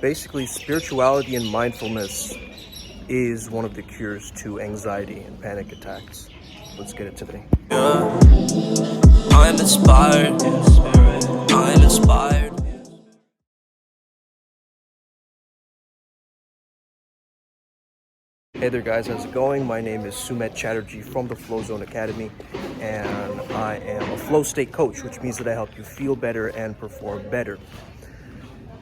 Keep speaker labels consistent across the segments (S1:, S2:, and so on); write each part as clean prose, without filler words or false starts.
S1: Basically, spirituality and mindfulness is one of the cures to anxiety and panic attacks. Let's get it today.
S2: Yeah, I'm inspired. I'm inspired.
S1: Hey there guys, how's it going? My name is Sumet Chatterjee from the Flow Zone Academy, and I am a flow state coach, which means that I help you feel better and perform better.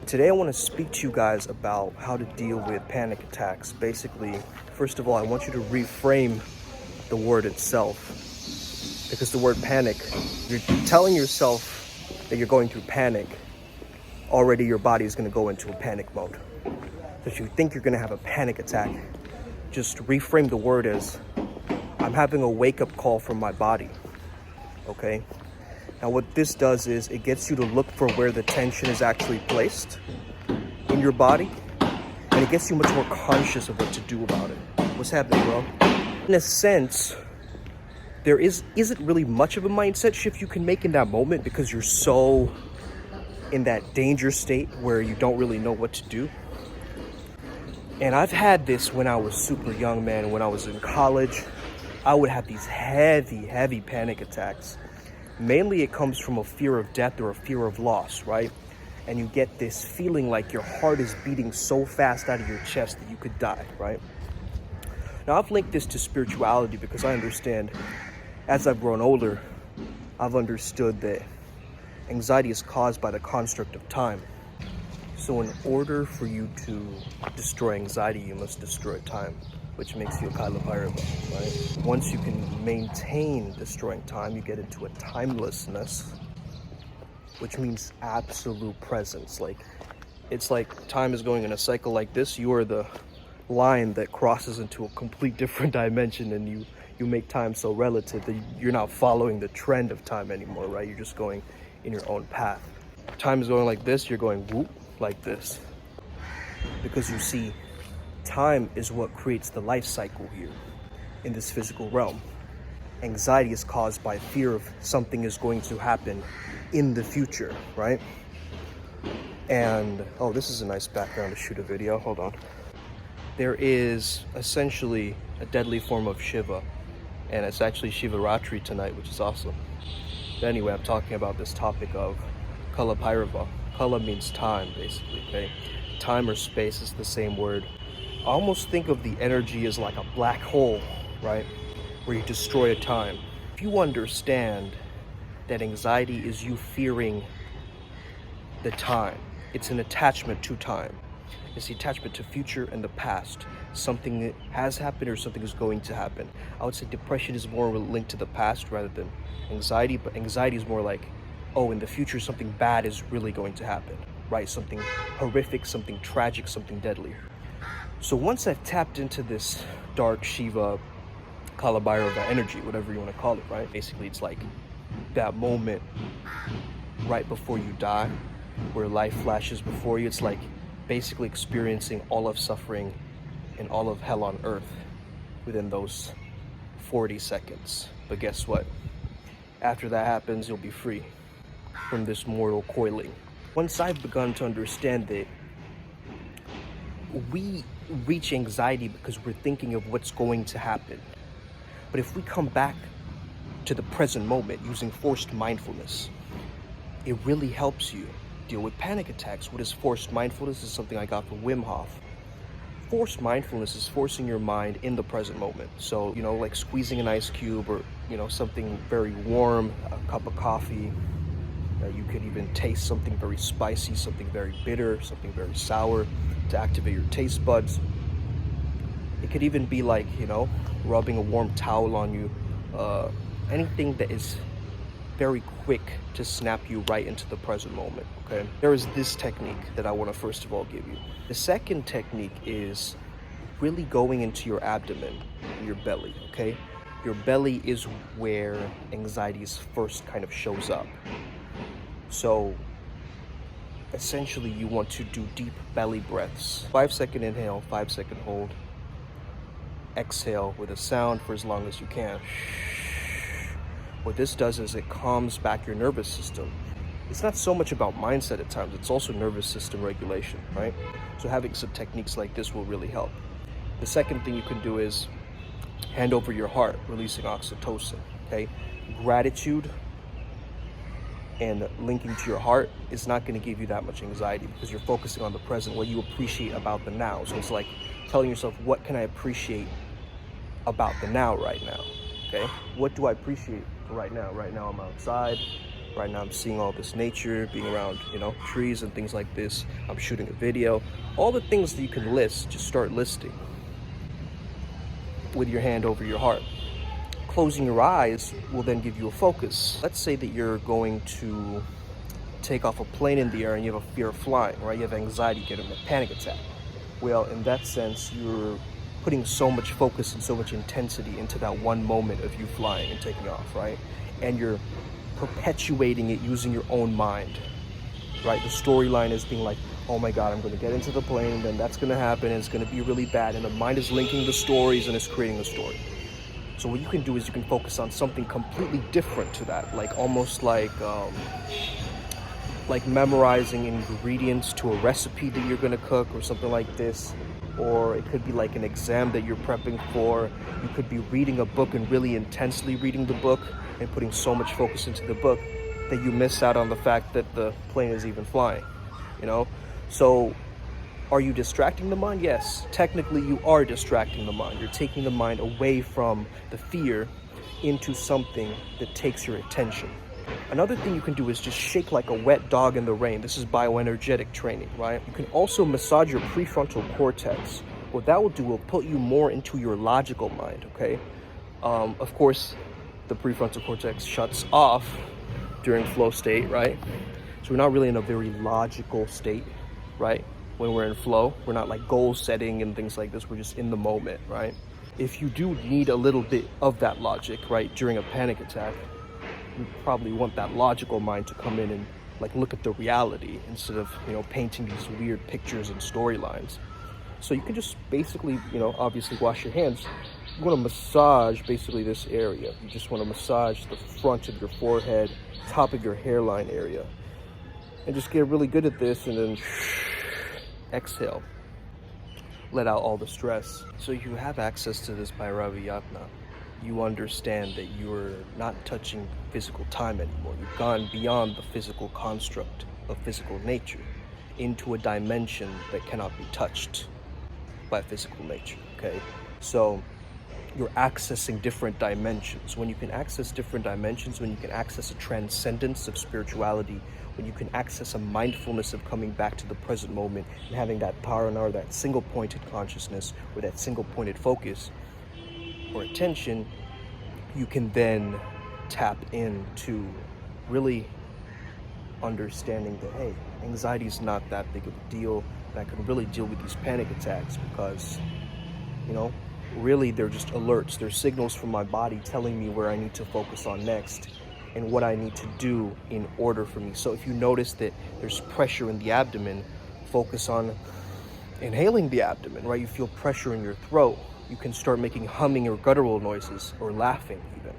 S1: Today I want to speak to you guys about how to deal with panic attacks. Basically, first of all, I want you to reframe the word itself, because the word panic, you're telling yourself that you're going through panic, already your body is going to go into a panic mode. So if you think you're going to have a panic attack, just reframe the word as, I'm having a wake-up call from my body, okay? Now what this does is it gets you to look for where the tension is actually placed in your body, and it gets you much more conscious of what to do about it. What's happening, bro? In a sense, there isn't really much of a mindset shift you can make in that moment because you're so in that danger state where you don't really know what to do. And I've had this when I was super young, man. When I was in college, I would have these heavy panic attacks. Mainly it comes from a fear of death or a fear of loss, right? And you get this feeling like your heart is beating so fast out of your chest that you could die, right? Now I've linked this to spirituality because I understand, as I've grown older, I've understood that anxiety is caused by the construct of time. So in order for you to destroy anxiety, you must destroy time, which makes you a Kalabhairava, right? Once you can maintain destroying time, you get into a timelessness, which means absolute presence. It's like time is going in a cycle like this. You are the line that crosses into a complete different dimension, and you make time so relative that you're not following the trend of time anymore, right? You're just going in your own path. Time is going like this, you're going whoop, like this. Because you see, time is what creates the life cycle here in this physical realm. Anxiety is caused by fear of something is going to happen in the future, right? And, oh, this is a nice background to shoot a video, hold on. There is essentially a deadly form of Shiva, and it's actually Shivaratri tonight, which is awesome. But anyway, I'm talking about this topic of Kalabhairava. Kala means time, basically, okay? Time or space is the same word. I almost think of the energy as like a black hole, right? Where you destroy a time. If you understand that anxiety is you fearing the time, it's an attachment to time. It's the attachment to future and the past. Something that has happened or something is going to happen. I would say depression is more linked to the past rather than anxiety, but anxiety is more like, oh, in the future something bad is really going to happen, right? Something horrific, something tragic, something deadly. So once I've tapped into this dark Shiva, Kalabhairava energy, whatever you want to call it, right? Basically, it's like that moment right before you die, where life flashes before you. It's like basically experiencing all of suffering and all of hell on earth within those 40 seconds. But guess what? After that happens, you'll be free from this mortal coiling. Once I've begun to understand that we reach anxiety because we're thinking of what's going to happen. But if we come back to the present moment using forced mindfulness, it really helps you deal with panic attacks. What is forced mindfulness? Is something I got from Wim Hof. Forced mindfulness is forcing your mind in the present moment. So, like squeezing an ice cube or, something very warm, a cup of coffee. You could even taste something very spicy, something very bitter, something very sour to activate your taste buds. It could even be like, rubbing a warm towel on you. Anything that is very quick to snap you right into the present moment, okay? There is this technique that I want to first of all give you. The second technique is really going into your abdomen, your belly, okay? Your belly is where anxiety first kind of shows up. So essentially you want to do deep belly breaths. 5-second inhale, 5-second hold. Exhale with a sound for as long as you can. What this does is it calms back your nervous system. it's not so much about mindset at times, it's also nervous system regulation, right? So having some techniques like this will really help. The second thing you can do is hand over your heart, releasing oxytocin, okay? Gratitude and linking to your heart is not going to give you that much anxiety because you're focusing on the present, what you appreciate about the now. So it's like telling yourself, what can I appreciate about the now right now, okay? What do I appreciate right now? Right now I'm outside. Right now I'm seeing all this nature, being around, trees and things like this. I'm shooting a video. All the things that you can list, just start listing with your hand over your heart. Closing your eyes will then give you a focus. Let's say that you're going to take off a plane in the air and you have a fear of flying, right? You have anxiety, getting a panic attack. Well, in that sense, you're putting so much focus and so much intensity into that one moment of you flying and taking off, right? And you're perpetuating it using your own mind, right? The storyline is being like, oh my God, I'm going to get into the plane, then that's going to happen, and it's going to be really bad. And the mind is linking the stories and it's creating a story. So what you can do is you can focus on something completely different to that, like almost like memorizing ingredients to a recipe that you're going to cook or something like this. Or it could be like an exam that you're prepping for. You could be reading a book and really intensely reading the book and putting so much focus into the book that you miss out on the fact that the plane is even flying, So are you distracting the mind? Yes, technically you are distracting the mind. You're taking the mind away from the fear into something that takes your attention. Another thing you can do is just shake like a wet dog in the rain. This is bioenergetic training, right? You can also massage your prefrontal cortex. What that will do will put you more into your logical mind, okay? Of course, the prefrontal cortex shuts off during flow state, right? So we're not really in a very logical state, right? When we're in flow, we're not like goal setting and things like this. We're just in the moment, right? If you do need a little bit of that logic, right, during a panic attack, you probably want that logical mind to come in and like look at the reality instead of, painting these weird pictures and storylines. So you can just basically, obviously wash your hands. You want to massage basically this area. You just want to massage the front of your forehead, top of your hairline area. And just get really good at this and then exhale. Let out all the stress. So you have access to this Bhairava Yatna. You understand that you're not touching physical time anymore. You've gone beyond the physical construct of physical nature into a dimension that cannot be touched by physical nature, okay? So you're accessing different dimensions. When you can access different dimensions, when you can access a transcendence of spirituality, when you can access a mindfulness of coming back to the present moment and having that dharana, that single-pointed consciousness, or that single-pointed focus or attention, you can then tap into really understanding that, hey, anxiety is not that big of a deal, and I can really deal with these panic attacks because, really they're just alerts. They're signals from my body telling me where I need to focus on next and what I need to do in order for me. So if you notice that there's pressure in the abdomen, focus on inhaling the abdomen, right? You feel pressure in your throat. You can start making humming or guttural noises or laughing even,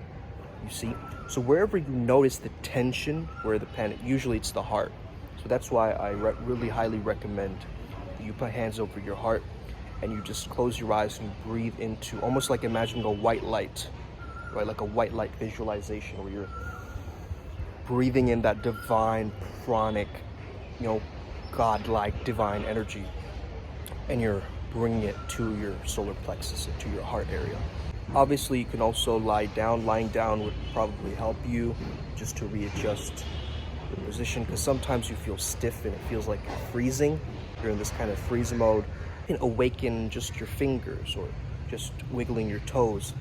S1: you see? So wherever you notice the tension, where the panic, usually it's the heart. So that's why I really highly recommend that you put hands over your heart and you just close your eyes and breathe into, almost like imagining a white light, right? Like a white light visualization where you're breathing in that divine, pranic, godlike divine energy, and you're bringing it to your solar plexus, to your heart area. Obviously, you can also lie down. Lying down would probably help you just to readjust the position, because sometimes you feel stiff and it feels like you're freezing. You're in this kind of freeze mode. You can awaken just your fingers or just wiggling your toes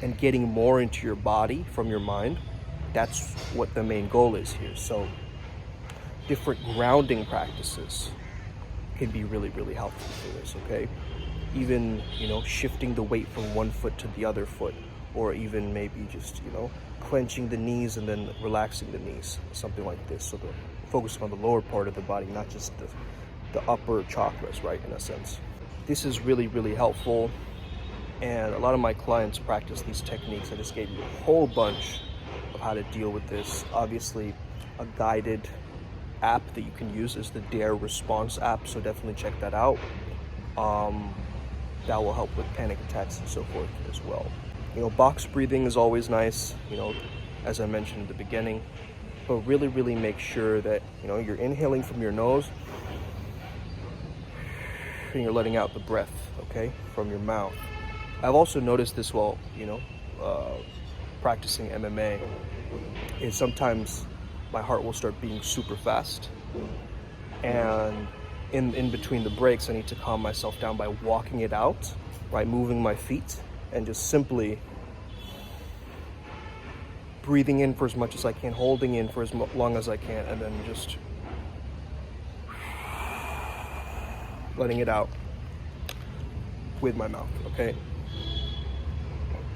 S1: and getting more into your body from your mind. That's what the main goal is here. So different grounding practices can be really, really helpful for this, okay? Even, shifting the weight from one foot to the other foot, or even maybe just, clenching the knees and then relaxing the knees, something like this. So focusing on the lower part of the body, not just the upper chakras, right, in a sense. This is really, really helpful. And a lot of my clients practice these techniques. I just gave you a whole bunch of how to deal with this. Obviously, a guided app that you can use is the Dare Response app, so definitely check that out. That will help with panic attacks and so forth as well. Box breathing is always nice, as I mentioned at the beginning, but really make sure that you're inhaling from your nose and you're letting out the breath, okay, from your mouth. I've also noticed this while practicing MMA, is sometimes my heart will start beating super fast, and in between the breaks I need to calm myself down by walking it out, right, moving my feet and just simply breathing in for as much as I can, holding in for as long as I can, and then just letting it out with my mouth, okay?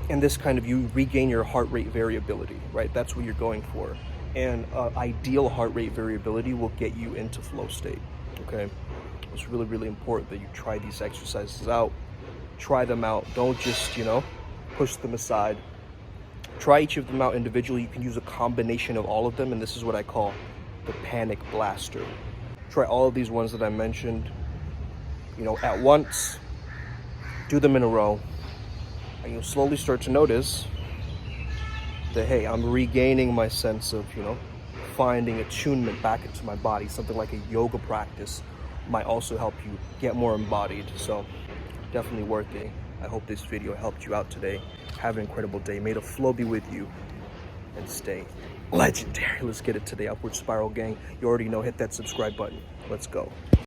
S1: And this kind of, you regain your heart rate variability, right? That's what you're going for. And ideal heart rate variability will get you into flow state, okay? It's really important that you try these exercises out. Try them out. Don't just, push them aside. Try each of them out individually. You can use a combination of all of them, and this is what I call the panic blaster. Try all of these ones that I mentioned, at once. Do them in a row, and you'll slowly start to notice that, hey, I'm regaining my sense of, finding attunement back into my body. Something like a yoga practice might also help you get more embodied. So definitely worth it. I hope this video helped you out today. Have an incredible day. May the flow be with you, and stay legendary. Let's get it today, Upward Spiral gang. You already know, hit that subscribe button. Let's go.